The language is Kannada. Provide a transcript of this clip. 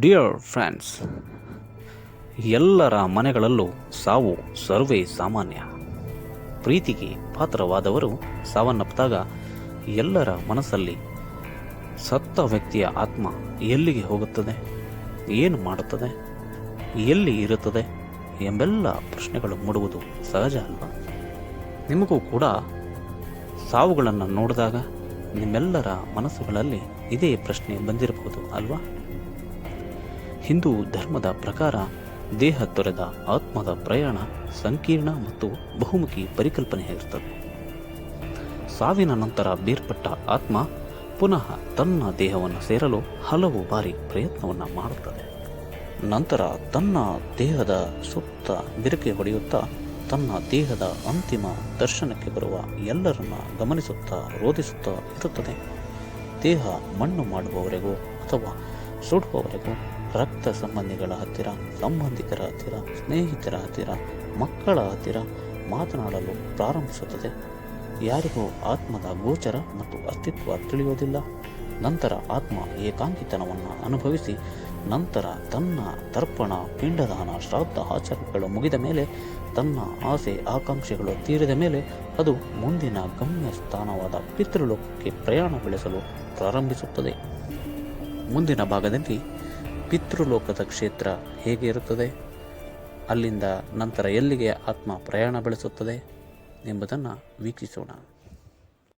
ಡಿಯರ್ ಫ್ರೆಂಡ್ಸ್, ಎಲ್ಲರ ಮನೆಗಳಲ್ಲೂ ಸಾವು ಸರ್ವೇ ಸಾಮಾನ್ಯ. ಪ್ರೀತಿಗೆ ಪಾತ್ರವಾದವರು ಸಾವನ್ನಪ್ಪಿದಾಗ ಎಲ್ಲರ ಮನಸ್ಸಲ್ಲಿ ಸತ್ತ ವ್ಯಕ್ತಿಯ ಆತ್ಮ ಎಲ್ಲಿಗೆ ಹೋಗುತ್ತದೆ, ಏನು ಮಾಡುತ್ತದೆ, ಎಲ್ಲಿ ಇರುತ್ತದೆ ಎಂಬೆಲ್ಲ ಪ್ರಶ್ನೆಗಳು ಮೂಡುವುದು ಸಹಜ ಅಲ್ವಾ? ನಿಮಗೂ ಕೂಡ ಸಾವುಗಳನ್ನು ನೋಡಿದಾಗ ನಿಮ್ಮೆಲ್ಲರ ಮನಸ್ಸುಗಳಲ್ಲಿ ಇದೇ ಪ್ರಶ್ನೆ ಬಂದಿರಬಹುದು ಅಲ್ವಾ? ಹಿಂದೂ ಧರ್ಮದ ಪ್ರಕಾರ ದೇಹ ತೊರೆದ ಆತ್ಮದ ಪ್ರಯಾಣ ಸಂಕೀರ್ಣ ಮತ್ತು ಬಹುಮುಖಿ ಪರಿಕಲ್ಪನೆಯಾಗಿರುತ್ತದೆ. ಸಾವಿನ ನಂತರ ಬೇರ್ಪಟ್ಟ ಆತ್ಮ ಪುನಃ ತನ್ನ ದೇಹವನ್ನು ಸೇರಲು ಹಲವು ಬಾರಿ ಪ್ರಯತ್ನವನ್ನು ಮಾಡುತ್ತದೆ. ನಂತರ ತನ್ನ ದೇಹದ ಸುತ್ತ ಬಿರುಕೆ ಹೊಡೆಯುತ್ತಾ ತನ್ನ ದೇಹದ ಅಂತಿಮ ದರ್ಶನಕ್ಕೆ ಬರುವ ಎಲ್ಲರನ್ನ ಗಮನಿಸುತ್ತಾ ರೋಧಿಸುತ್ತಾ ಇರುತ್ತದೆ. ದೇಹ ಮಣ್ಣು ಮಾಡುವವರೆಗೂ ಅಥವಾ ಸುಡುವವರೆಗೂ ರಕ್ತ ಸಂಬಂಧಿಗಳ ಹತ್ತಿರ, ಸಂಬಂಧಿಕರ ಹತ್ತಿರ, ಸ್ನೇಹಿತರ ಹತ್ತಿರ, ಮಕ್ಕಳ ಹತ್ತಿರ ಮಾತನಾಡಲು ಪ್ರಾರಂಭಿಸುತ್ತದೆ. ಯಾರಿಗೂ ಆತ್ಮದ ಗೋಚರ ಮತ್ತು ಅಸ್ತಿತ್ವ ತಿಳಿಯುವುದಿಲ್ಲ. ನಂತರ ಆತ್ಮ ಏಕಾಂಗಿತನವನ್ನು ಅನುಭವಿಸಿ ನಂತರ ತನ್ನ ತರ್ಪಣ, ಪಿಂಡದಾನ, ಶ್ರಾದ್ದ ಆಚರಣೆಗಳು ಮುಗಿದ ಮೇಲೆ, ತನ್ನ ಆಸೆ ಆಕಾಂಕ್ಷೆಗಳು ತೀರಿದ ಮೇಲೆ ಅದು ಮುಂದಿನ ಗಮ್ಯ ಸ್ಥಾನವಾದ ಪಿತೃಲೋಕಕ್ಕೆ ಪ್ರಯಾಣ ಬೆಳೆಸಲು ಪ್ರಾರಂಭಿಸುತ್ತದೆ. ಮುಂದಿನ ಭಾಗದಲ್ಲಿ ಪಿತೃಲೋಕದ ಕ್ಷೇತ್ರ ಹೇಗೆ ಇರುತ್ತದೆ, ಅಲ್ಲಿಂದ ನಂತರ ಎಲ್ಲಿಗೆ ಆತ್ಮ ಪ್ರಯಾಣ ಬೆಳೆಸುತ್ತದೆ ಎಂಬುದನ್ನು ವೀಕ್ಷಿಸೋಣ.